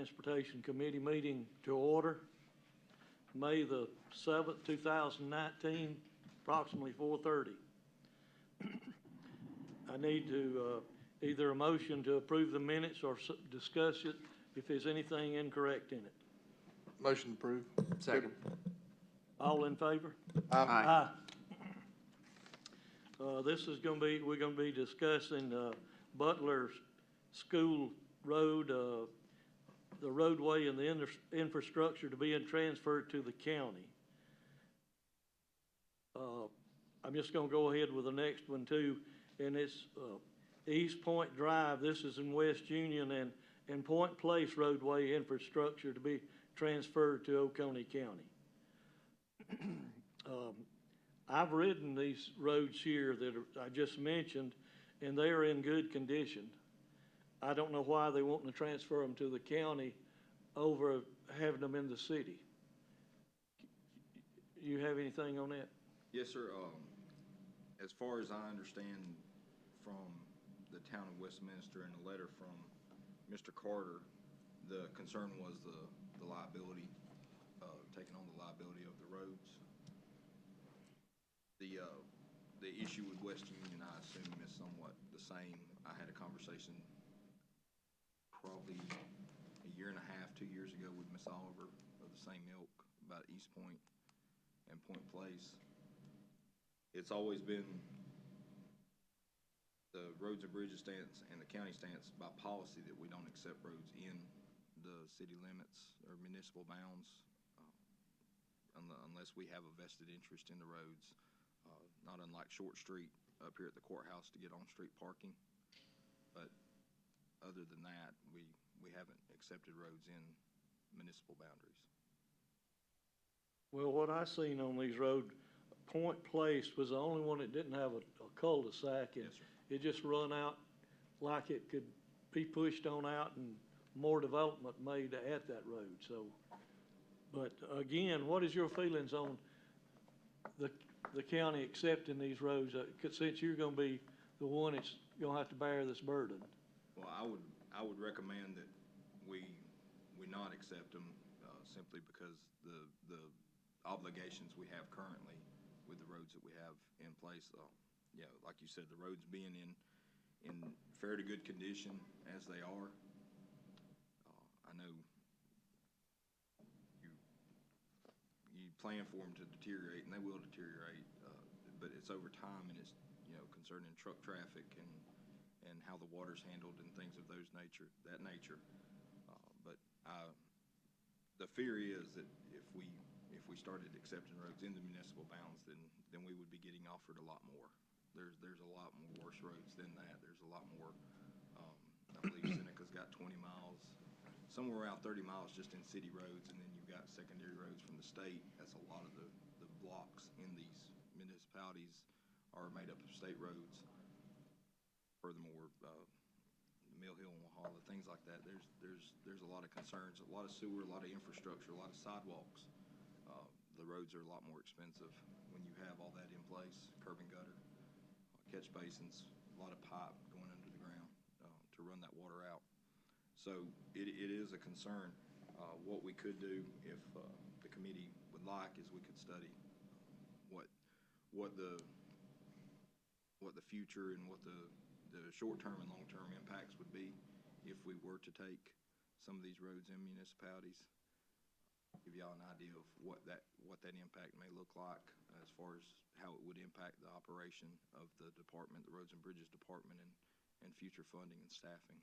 Transportation Committee meeting to order. May the 7th, 2019, approximately 4:30. I need to either a motion to approve the minutes or discuss it if there's anything incorrect in it. Motion approved. Second. All in favor? Aye. This is going to be, we're going to be discussing Butler School Road, the roadway and the infrastructure to be transferred to the county. I'm just going to go ahead with the next one too, and it's East Point Drive. This is in West Union, and Point Place roadway infrastructure to be transferred to Oconee County. I've ridden these roads here that I just mentioned, and they are in good condition. I don't know why they want to transfer them to the county over having them in the city. You have anything on that? Yes, sir. As far as I understand from the town of Westminster and a letter from Mr. Carter, the concern was the liability, taking on the liability of the roads. The issue with West Union, I assume, is somewhat the same. I had a conversation probably a year and a half, 2 years ago with Miss Oliver of the same ilk about East Point and Point Place. It's always been the Roads and Bridges stance and the county stance by policy that we don't accept roads in the city limits or municipal bounds unless we have a vested interest in the roads. Not unlike Short Street up here at the courthouse to get on-street parking. But other than that, we haven't accepted roads in municipal boundaries. Well, what I seen on these roads, Point Place was the only one that didn't have a cul-de-sac. And yes, sir. it just run out like it could be pushed on out and more development made at that road. So, but again, what is your feelings on the county accepting these roads, since you're going to be the one that's going to have to bear this burden? Well, I would recommend that we not accept them simply because the obligations we have currently with the roads that we have in place. Yeah, like you said, the roads being in fairly good condition as they are. I know you plan for them to deteriorate, and they will deteriorate, but it's over time, and it's concerning truck traffic and how the water's handled and things of that nature. But the fear is that if we started accepting roads in the municipal bounds, then we would be getting offered a lot more. There's a lot more worse roads than that. There's a lot more. I believe Seneca's got 20 miles, somewhere around 30 miles just in city roads, and then you've got secondary roads from the state. That's a lot of the blocks in these municipalities are made up of state roads. Furthermore, Mill Hill and Walhalla, things like that. There's a lot of concerns, a lot of sewer, a lot of infrastructure, a lot of sidewalks. The roads are a lot more expensive when you have all that in place. Curb and gutter, catch basins, a lot of pipe going under the ground to run that water out. So it is a concern. What we could do, if the committee would like, is we could study what the future and what the short-term and long-term impacts would be if we were to take some of these roads in municipalities. Give y'all an idea of what that impact may look like as far as how it would impact the operation of the department, the Roads and Bridges Department, and future funding and staffing.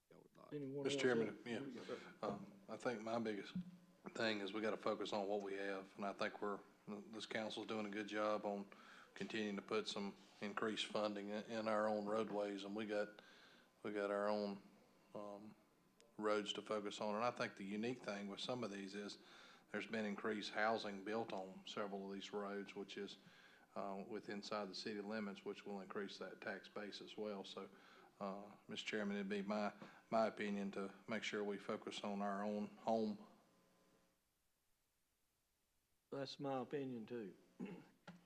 Y'all would like. Mr. Chairman, yeah. I think my biggest thing is we got to focus on what we have, and I think this council's doing a good job on continuing to put some increased funding in our own roadways, and we got our own roads to focus on. And I think the unique thing with some of these is there's been increased housing built on several of these roads, which is inside the city limits, which will increase that tax base as well. So, Mr. Chairman, it'd be my opinion to make sure we focus on our own home. That's my opinion too.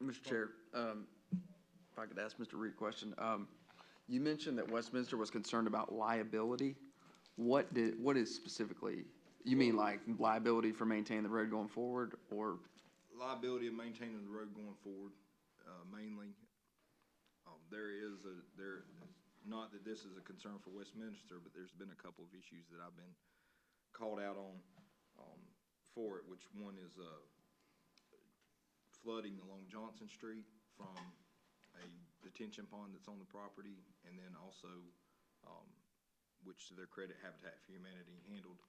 Mr. Chair, if I could ask Mr. Reed a question. You mentioned that Westminster was concerned about liability what is specifically, you mean like liability for maintaining the road going forward, or? Liability of maintaining the road going forward, mainly. Not that this is a concern for Westminster, but there's been a couple of issues that I've been called out on, for it, which one is, flooding along Johnson Street from a detention pond that's on the property, and then also, which to their credit, Habitat for Humanity handled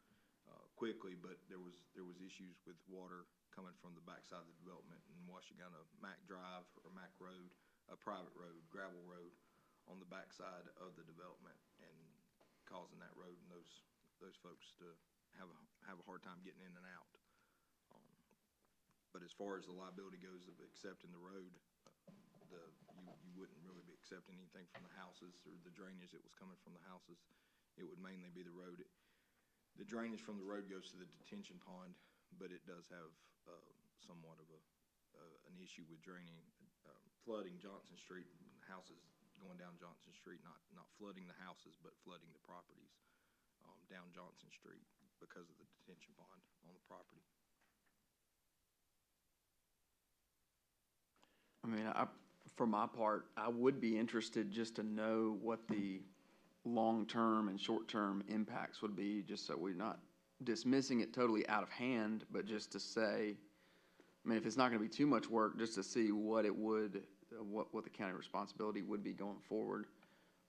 quickly, but there was issues with water coming from the backside of the development in Washington, Mack Drive or Mack Road, a private road, gravel road, on the backside of the development, and causing that road and those folks to have a hard time getting in and out. But as far as the liability goes of accepting the road, you wouldn't really be accepting anything from the houses or the drainage that was coming from the houses. It would mainly be the road. The drainage from the road goes to the detention pond, but it does have somewhat of an issue with flooding Johnson Street, houses going down Johnson Street, not flooding the houses, but flooding the properties down Johnson Street because of the detention pond on the property. I mean, for my part, I would be interested just to know what the long-term and short-term impacts would be, just so we're not dismissing it totally out of hand, but just to say, I mean, if it's not gonna be too much work, just to see what it would, what the county responsibility would be going forward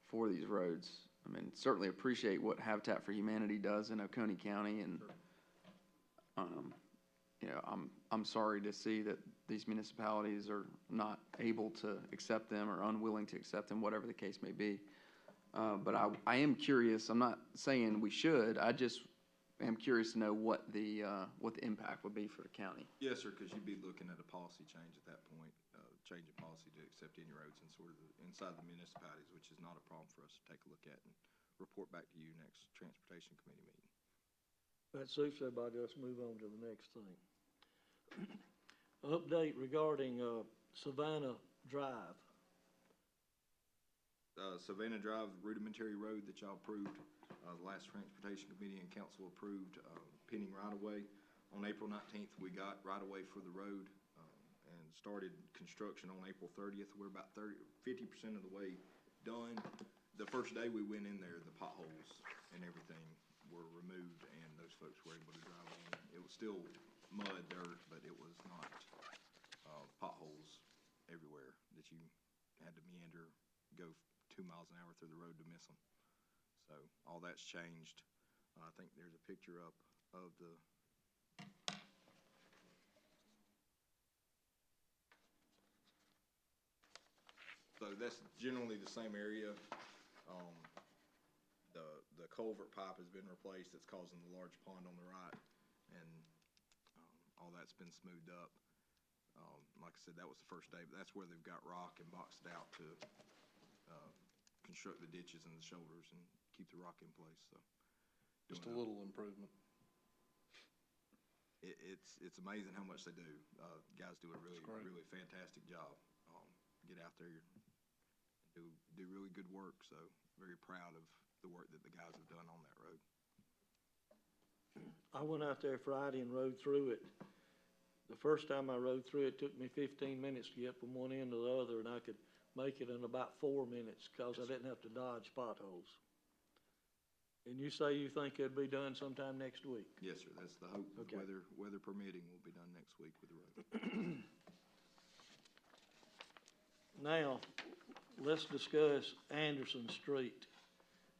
for these roads. I mean, certainly appreciate what Habitat for Humanity does in Oconee County, and, you know, I'm sorry to see that these municipalities are not able to accept them or unwilling to accept them, whatever the case may be. But I am curious, I'm not saying we should, I just am curious to know what the impact would be for the county. Yes, sir, because you'd be looking at a policy change at that point, change of policy to accept any roads in sort of inside the municipalities, which is not a problem for us to take a look at and report back to you next Transportation Committee meeting. That suits everybody. Let's move on to the next thing. Update regarding Savannah Drive. Savannah Drive, the rudimentary road that y'all approved, the last Transportation Committee and Council approved, pending right-of-way. On April 19th, we got right-of-way for the road, and started construction on April 30th. We're about 50% of the way done. The first day we went in there, the potholes and everything were removed, and those folks were able to drive on. It was still mud, dirt, but it was not potholes everywhere that you had to meander, go 2 miles an hour through the road to miss them. So all that's changed. I think there's a picture up of the so that's generally the same area. The culvert pipe has been replaced. That's causing the large pond on the right, and all that's been smoothed up. Like I said, that was the first day, but that's where they've got rock and boxed it out to construct the ditches and the shoulders and keep the rock in place. So Just a little improvement. It's amazing how much they do. Guys do a really fantastic job. Get out there and do really good work. So very proud of the work that the guys have done on that road. I went out there Friday and rode through it. The first time I rode through it, took me 15 minutes to get from one end to the other, and I could make it in about 4 minutes because I didn't have to dodge potholes. And you say you think it'd be done sometime next week? Yes, sir. That's the hope. Okay. Weather permitting, will be done next week with the road. Now, let's discuss Anderson Street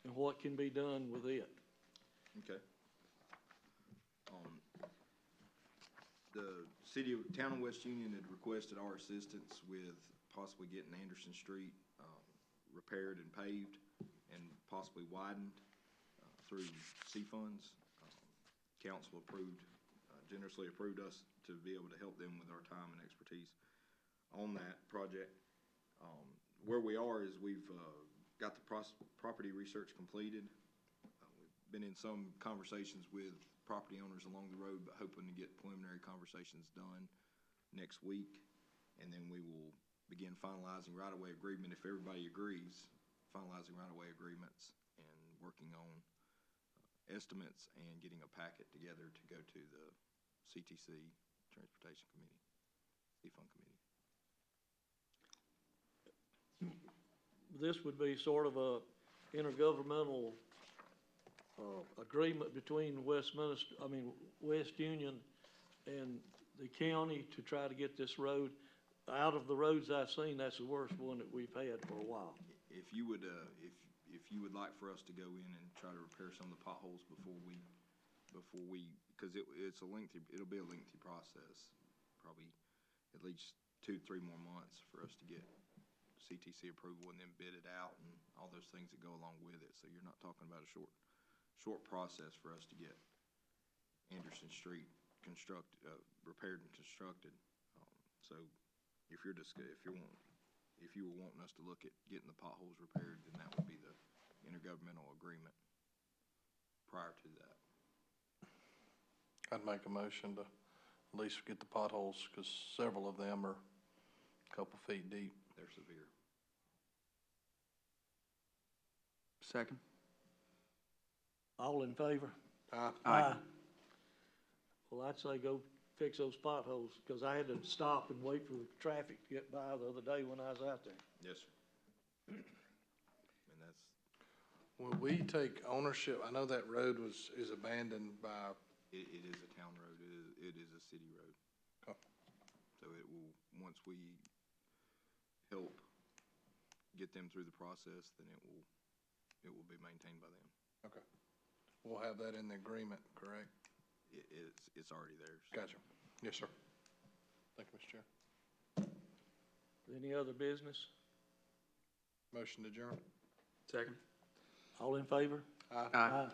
and what can be done with it. Okay. The town of West Union had requested our assistance with possibly getting Anderson Street repaired and paved and possibly widened through C funds. Council generously approved us to be able to help them with our time and expertise on that project. Where we are is we've got the property research completed. We've been in some conversations with property owners along the road, but hoping to get preliminary conversations done next week. And then we will begin finalizing right-of-way agreement, if everybody agrees, finalizing right-of-way agreements and working on estimates and getting a packet together to go to the CTC, Transportation Committee, C-Fund Committee. This would be sort of a intergovernmental, agreement between West Union and the county to try to get this road. Out of the roads I've seen, that's the worst one that we've had for a while. If you would, if you would like for us to go in and try to repair some of the potholes before we, because it's it'll be a lengthy process, probably at least 2-3 more months for us to get CTC approval and then bid it out and all those things that go along with it. So you're not talking about a short process for us to get Anderson Street repaired and constructed. So if you were wanting us to look at getting the potholes repaired, then that would be the intergovernmental agreement prior to that. I'd make a motion to at least get the potholes, because several of them are a couple feet deep. They're severe. Second? All in favor? Aye. Well, I'd say go fix those potholes, because I had to stop and wait for the traffic to get by the other day when I was out there. Yes, sir. And that's, Will we take ownership? I know that road is abandoned by, it is a town road. It is a city road. Okay. So it will, once we help get them through the process, then it will be maintained by them. okay. We'll have that in the agreement, correct? It's already theirs. Gotcha. Yes, sir. Thank you, Mr. Chair. Any other business? Motion to adjourn. Second? All in favor? Aye. Aye.